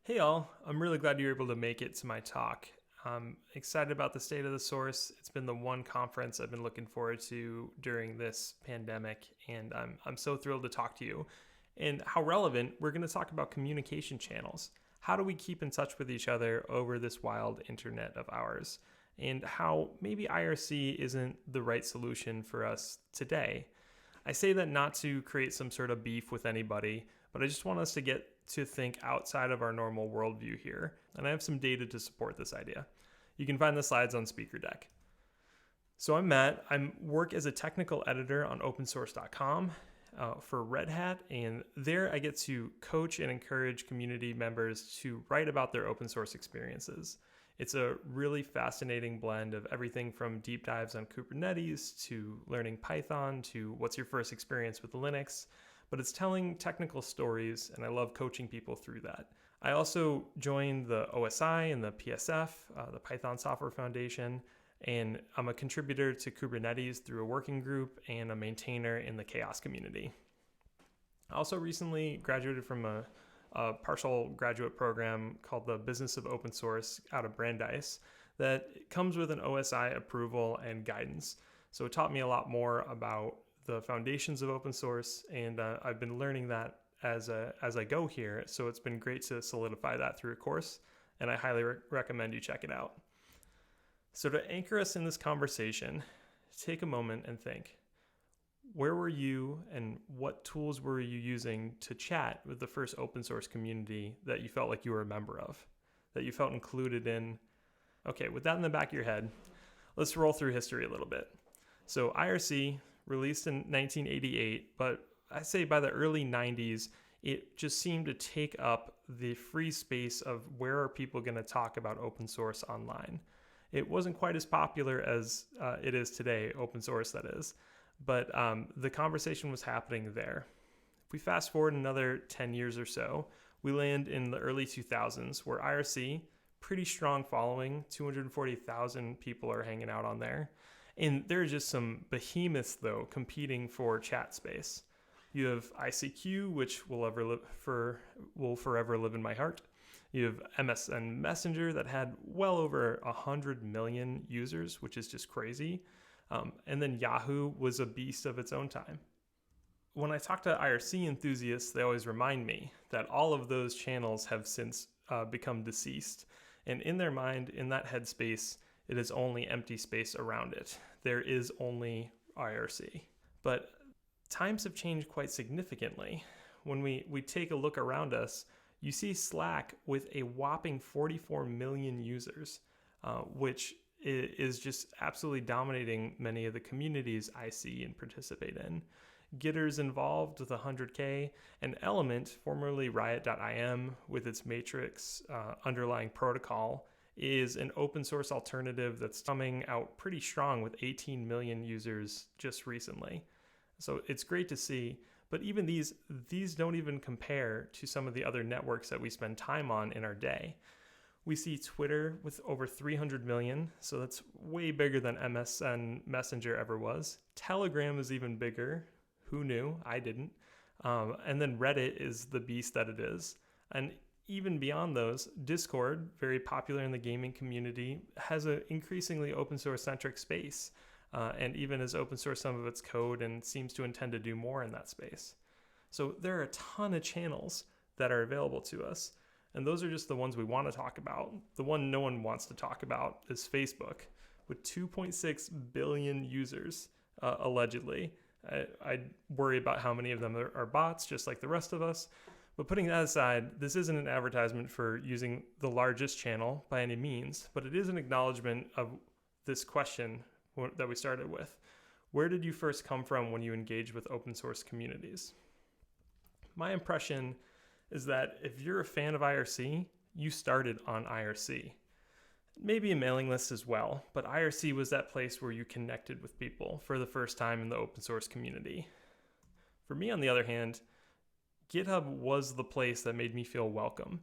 Hey all, I'm really glad you were able to make it to my talk. I'm excited about the state of the source. It's been the one conference I've been looking forward to during this pandemic, and I'm so thrilled to talk to you. And how relevant, we're going to talk about communication channels. How do we keep in touch with each other over this wild internet of ours? And how maybe IRC isn't the right solution for us today. I say that not to create some sort of beef with anybody, but I just want us to get to think outside of our normal worldview here, and I have some data to support this idea. You can find the slides on Speaker Deck. So I'm Matt. I work as a technical editor on opensource.com for Red Hat, and there I get to coach and encourage community members to write about their open source experiences. It's a really fascinating blend of everything from deep dives on Kubernetes to learning Python to what's your first experience with Linux, but it's telling technical stories, and I love coaching people through that. I also joined the OSI and the PSF, the Python Software Foundation, and I'm a contributor to Kubernetes through a working group and a maintainer in the Chaos community. I also recently graduated from a partial graduate program called the Business of Open Source out of Brandeis that comes with an OSI approval and guidance. So it taught me a lot more about the foundations of open source, and I've been learning that as I go here. So it's been great to solidify that through a course, and I highly recommend you check it out. So to anchor us in this conversation, take a moment and think. Where were you and what tools were you using to chat with the first open source community that you felt like you were a member of, that you felt included in? Okay, with that in the back of your head, let's roll through history a little bit. So IRC, released in 1988, but I say by the early 90s, it just seemed to take up the free space of where are people going to talk about open source online. It wasn't quite as popular as it is today, open source that is. But the conversation was happening there. If we fast forward another 10 years or so, we land in the early 2000s where IRC, pretty strong following, 240,000 people are hanging out on there. And there are just some behemoths, though, competing for chat space. You have ICQ, which will forever live in my heart. You have MSN Messenger that had well over 100 million users, which is just crazy. And then Yahoo was a beast of its own time. When I talk to IRC enthusiasts, they always remind me that all of those channels have since become deceased. And in their mind, in that headspace, it is only empty space around it. There is only IRC. But times have changed quite significantly. When we take a look around us, you see Slack with a whopping 44 million users, which is just absolutely dominating many of the communities I see and participate in. Gitter's involved with 100K, and Element, formerly Riot.im, with its Matrix underlying protocol, is an open source alternative that's coming out pretty strong with 18 million users just recently. So it's great to see, but even these don't even compare to some of the other networks that we spend time on in our day. We see Twitter with over 300 million, so that's way bigger than MSN Messenger ever was. Telegram is even bigger. Who knew? I didn't. And then Reddit is the beast that it is. And even beyond those, Discord, very popular in the gaming community, has an increasingly open source centric space, and even has open sourced some of its code and seems to intend to do more in that space. So there are a ton of channels that are available to us. And those are just the ones we want to talk about. The one no one wants to talk about is Facebook, with 2.6 billion users, allegedly. I worry about how many of them are bots, just like the rest of us. But putting that aside, this isn't an advertisement for using the largest channel by any means, but it is an acknowledgement of this question that we started with. Where did you first come from when you engaged with open source communities? My impression is that if you're a fan of IRC, you started on IRC. Maybe a mailing list as well, but IRC was that place where you connected with people for the first time in the open source community. For me, on the other hand, GitHub was the place that made me feel welcome.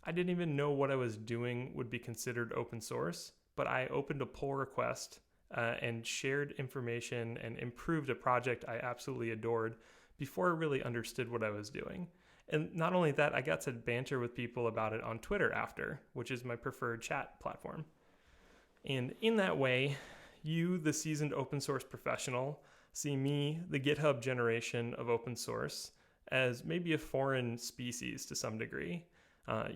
I didn't even know what I was doing would be considered open source, but I opened a pull request and shared information and improved a project I absolutely adored before I really understood what I was doing. And not only that, I got to banter with people about it on Twitter after, which is my preferred chat platform. And in that way, you, the seasoned open source professional, see me, the GitHub generation of open source, as maybe a foreign species to some degree.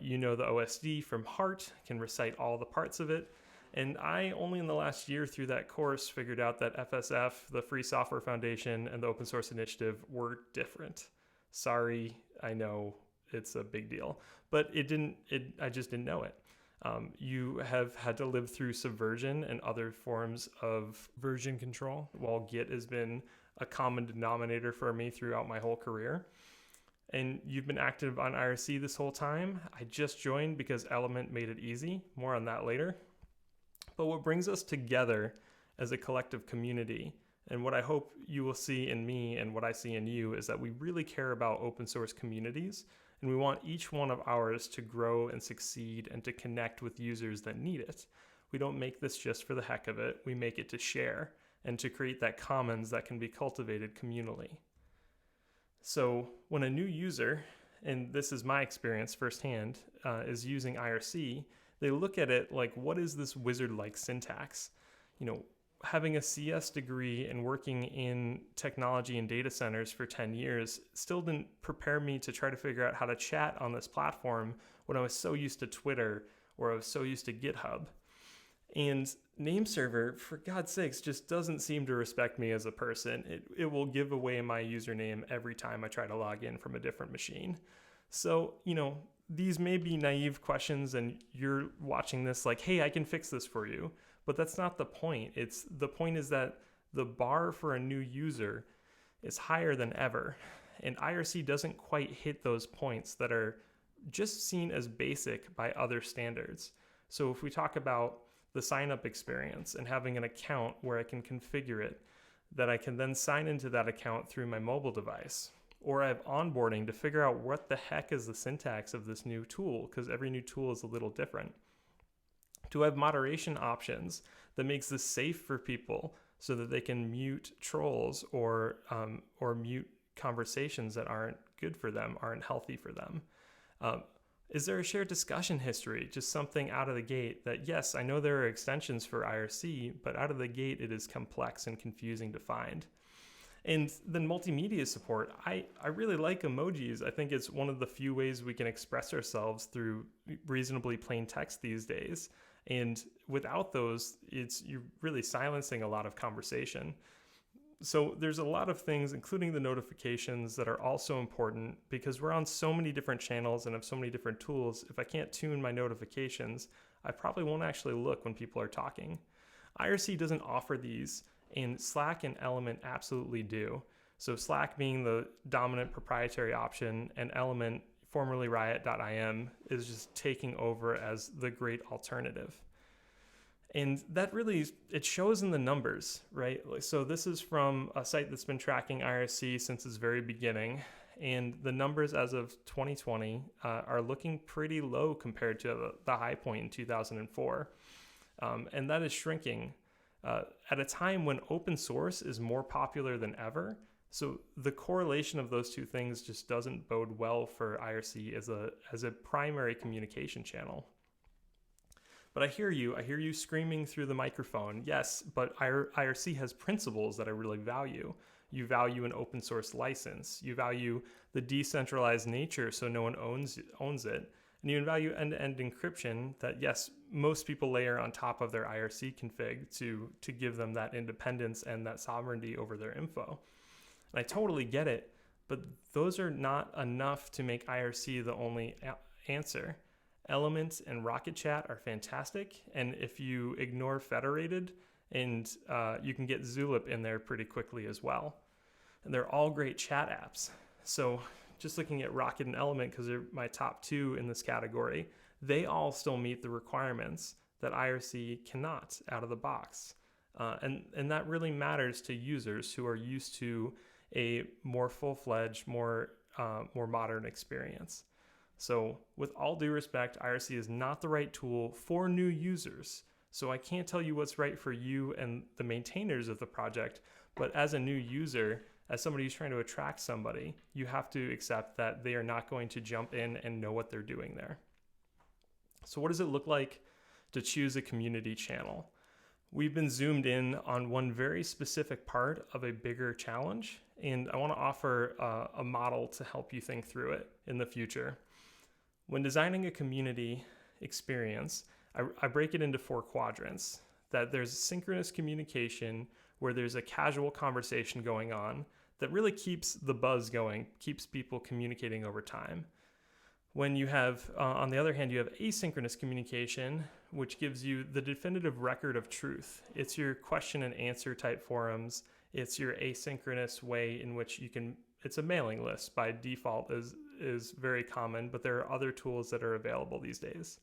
You know the OSD from heart, can recite all the parts of it. And I only in the last year through that course figured out that FSF, the Free Software Foundation, and the Open Source Initiative were different. Sorry, I know it's a big deal, but I just didn't know it. You have had to live through Subversion and other forms of version control, while Git has been a common denominator for me throughout my whole career. And you've been active on IRC this whole time. I just joined because Element made it easy. More on that later. But what brings us together as a collective community, and what I hope you will see in me and what I see in you, is that we really care about open source communities, and we want each one of ours to grow and succeed and to connect with users that need it. We don't make this just for the heck of it. We make it to share and to create that commons that can be cultivated communally. So when a new user, and this is my experience firsthand, is using IRC, they look at it like, what is this wizard-like syntax? You know, having a CS degree and working in technology and data centers for 10 years still didn't prepare me to try to figure out how to chat on this platform when I was so used to Twitter or I was so used to GitHub. And Nameserver, for God's sakes, just doesn't seem to respect me as a person. It will give away my username every time I try to log in from a different machine. So, you know, these may be naive questions and you're watching this like, hey, I can fix this for you. But that's not the point. The point is that the bar for a new user is higher than ever. And IRC doesn't quite hit those points that are just seen as basic by other standards. So if we talk about the sign-up experience and having an account where I can configure it, that I can then sign into that account through my mobile device. Or I have onboarding to figure out what the heck is the syntax of this new tool, because every new tool is a little different. To have moderation options that makes this safe for people so that they can mute trolls or mute conversations that aren't good for them, aren't healthy for them. Is there a shared discussion history? Just something out of the gate that, yes, I know there are extensions for IRC, but out of the gate it is complex and confusing to find. And then multimedia support. I really like emojis. I think it's one of the few ways we can express ourselves through reasonably plain text these days. And without those, you're really silencing a lot of conversation. So there's a lot of things, including the notifications, that are also important because we're on so many different channels and have so many different tools. If I can't tune my notifications, I probably won't actually look when people are talking. IRC doesn't offer these, and Slack and Element absolutely do. So Slack being the dominant proprietary option, and Element, formerly Riot.im, is just taking over as the great alternative. And that really, it shows in the numbers, right? So this is from a site that's been tracking IRC since its very beginning. And the numbers as of 2020 are looking pretty low compared to the high point in 2004. And that is shrinking at a time when open source is more popular than ever. So the correlation of those two things just doesn't bode well for IRC as a primary communication channel. But I hear you screaming through the microphone. Yes, but IRC has principles that I really value. You value an open source license. You value the decentralized nature so no one owns it. And you value end-to-end encryption that, yes, most people layer on top of their IRC config to give them that independence and that sovereignty over their info. And I totally get it, but those are not enough to make IRC the only answer. Element and Rocket Chat are fantastic, and if you ignore Federated, and you can get Zulip in there pretty quickly as well. And they're all great chat apps. So just looking at Rocket and Element, because they're my top two in this category, they all still meet the requirements that IRC cannot out of the box. And that really matters to users who are used to a more full-fledged, more modern experience. So with all due respect, IRC is not the right tool for new users. So I can't tell you what's right for you and the maintainers of the project, but as a new user, as somebody who's trying to attract somebody, you have to accept that they are not going to jump in and know what they're doing there. So what does it look like to choose a community channel? We've been zoomed in on one very specific part of a bigger challenge, and I want to offer a model to help you think through it in the future. When designing a community experience, I break it into 4 quadrants. That there's synchronous communication where there's a casual conversation going on that really keeps the buzz going, keeps people communicating over time. When you have, on the other hand, you have asynchronous communication, which gives you the definitive record of truth. It's your question and answer type forums. It's your asynchronous way in which you can, it's a mailing list by default is very common, but there are other tools that are available these days.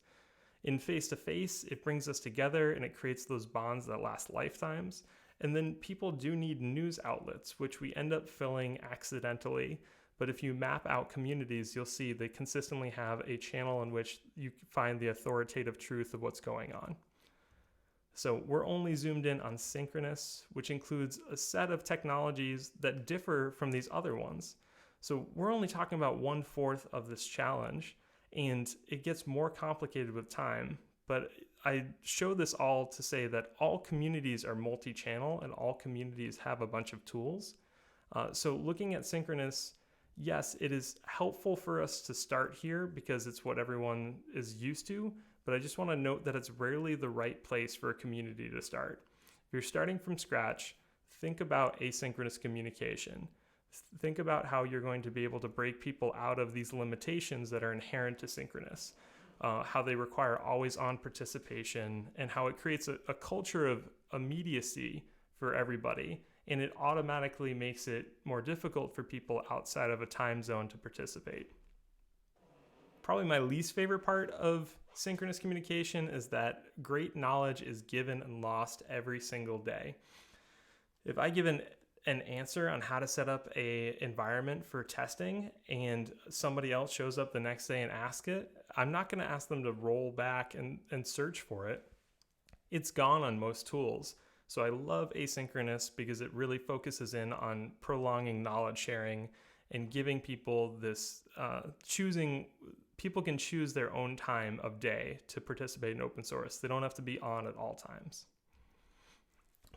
In face-to-face, it brings us together and it creates those bonds that last lifetimes. And then people do need news outlets, which we end up filling accidentally. But if you map out communities, you'll see they consistently have a channel in which you find the authoritative truth of what's going on. So we're only zoomed in on synchronous, which includes a set of technologies that differ from these other ones. So we're only talking about 1/4 of this challenge, and it gets more complicated with time. But I show this all to say that all communities are multi-channel and all communities have a bunch of tools. So looking at synchronous, yes, it is helpful for us to start here because it's what everyone is used to, but I just want to note that it's rarely the right place for a community to start. If you're starting from scratch, think about asynchronous communication. Think about how you're going to be able to break people out of these limitations that are inherent to synchronous, how they require always-on participation, and how it creates a culture of immediacy for everybody. And it automatically makes it more difficult for people outside of a time zone to participate. Probably my least favorite part of synchronous communication is that great knowledge is given and lost every single day. If I give an answer on how to set up an environment for testing and somebody else shows up the next day and asks it, I'm not going to ask them to roll back and search for it. It's gone on most tools. So I love asynchronous because it really focuses in on prolonging knowledge sharing and giving people this people can choose their own time of day to participate in open source. They don't have to be on at all times.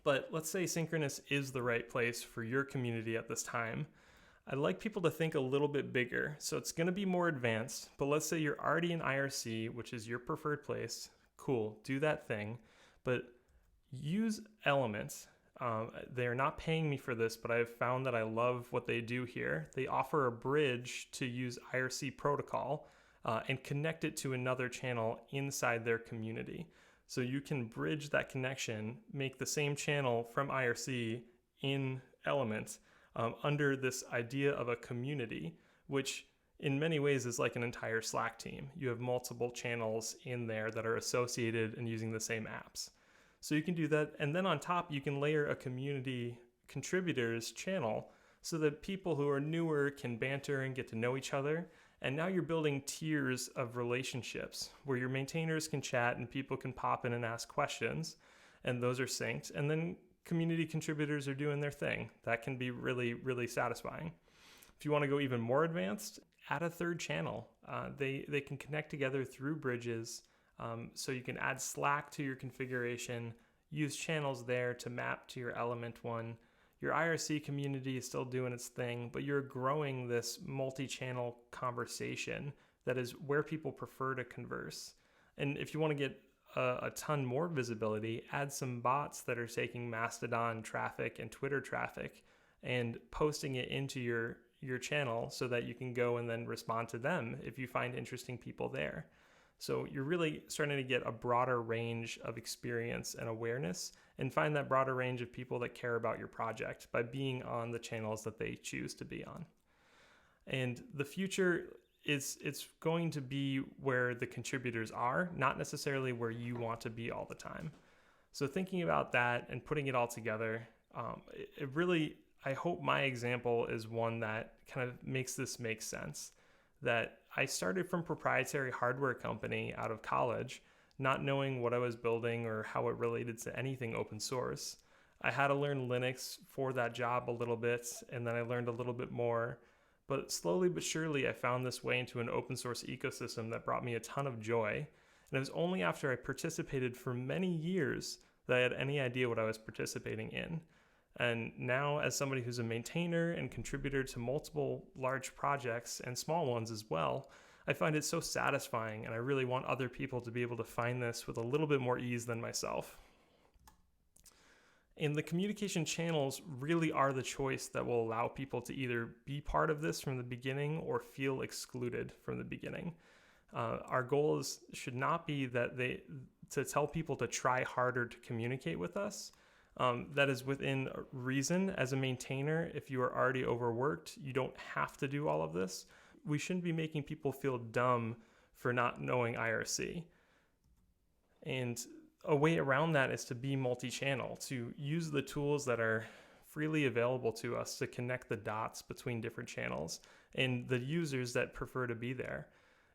But let's say synchronous is the right place for your community at this time. I'd like people to think a little bit bigger. So it's going to be more advanced, but let's say you're already in IRC, which is your preferred place. Cool, do that thing. But use elements. They're not paying me for this, but I've found that I love what they do here. They offer a bridge to use IRC protocol and connect it to another channel inside their community. So you can bridge that connection, make the same channel from IRC in Element under this idea of a community, which in many ways is like an entire Slack team. You have multiple channels in there that are associated and using the same apps. So you can do that. And then on top, you can layer a community contributors channel so that people who are newer can banter and get to know each other. And now you're building tiers of relationships where your maintainers can chat and people can pop in and ask questions, and those are synced. And then community contributors are doing their thing. That can be really, really satisfying. If you want to go even more advanced, add a third channel. They can connect together through bridges. So you can add Slack to your configuration, use channels there to map to your Element one. Your IRC community is still doing its thing, but you're growing this multi-channel conversation that is where people prefer to converse. And if you want to get a ton more visibility, add some bots that are taking Mastodon traffic and Twitter traffic and posting it into your channel so that you can go and then respond to them if you find interesting people there. So you're really starting to get a broader range of experience and awareness and find that broader range of people that care about your project by being on the channels that they choose to be on. And the future it's going to be where the contributors are, not necessarily where you want to be all the time. So thinking about that and putting it all together, it really, I hope my example is one that kind of makes this make sense. That I started from proprietary hardware company out of college, not knowing what I was building or how it related to anything open source. I had to learn Linux for that job a little bit, and then I learned a little bit more. But slowly but surely, I found this way into an open source ecosystem that brought me a ton of joy. And it was only after I participated for many years that I had any idea what I was participating in. And now, as somebody who's a maintainer and contributor to multiple large projects and small ones as well, I find it so satisfying, and I really want other people to be able to find this with a little bit more ease than myself. And the communication channels really are the choice that will allow people to either be part of this from the beginning or feel excluded from the beginning. Our goal should not be to tell people to try harder to communicate with us. That is within reason. As a maintainer, if you are already overworked, you don't have to do all of this. We shouldn't be making people feel dumb for not knowing IRC. And a way around that is to be multi-channel, to use the tools that are freely available to us to connect the dots between different channels and the users that prefer to be there.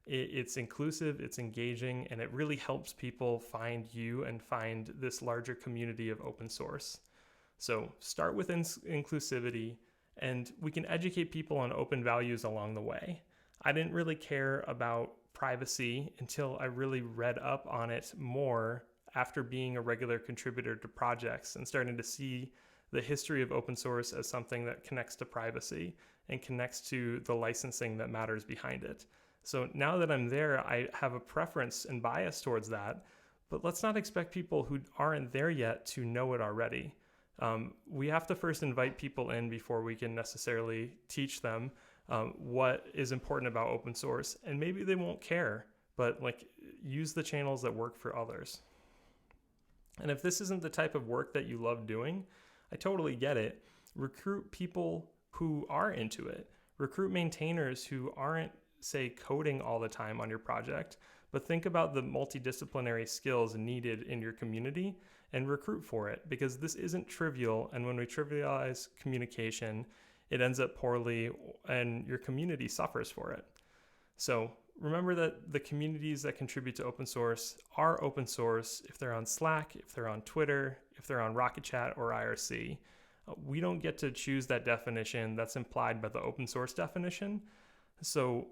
It's inclusive, it's engaging, and it really helps people find you and find this larger community of open source. So start with inclusivity, and we can educate people on open values along the way. I didn't really care about privacy until I really read up on it more after being a regular contributor to projects and starting to see the history of open source as something that connects to privacy and connects to the licensing that matters behind it. So now that I'm there, I have a preference and bias towards that, but let's not expect people who aren't there yet to know it already. We have to first invite people in before we can necessarily teach them what is important about open source, and maybe they won't care, but use the channels that work for others. And if this isn't the type of work that you love doing, I totally get it. Recruit people who are into it. Recruit maintainers who aren't, say, coding all the time on your project, but think about the multidisciplinary skills needed in your community and recruit for it, because this isn't trivial. And when we trivialize communication, it ends up poorly and your community suffers for it. So remember that the communities that contribute to open source are open source if they're on Slack, if they're on Twitter, if they're on Rocket Chat or IRC. We don't get to choose that definition. That's implied by the open source definition. So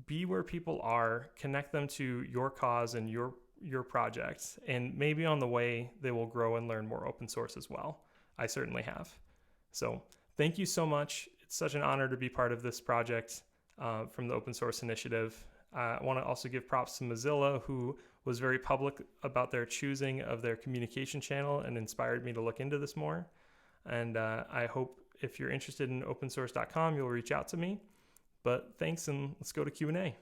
be where people are, connect them to your cause and your project, and maybe on the way they will grow and learn more open source as well. I certainly have. So thank you so much. It's such an honor to be part of this project from the Open Source Initiative. I want to also give props to Mozilla, who was very public about their choosing of their communication channel and inspired me to look into this more. And I hope if you're interested in opensource.com, you'll reach out to me. But thanks, and let's go to Q&A.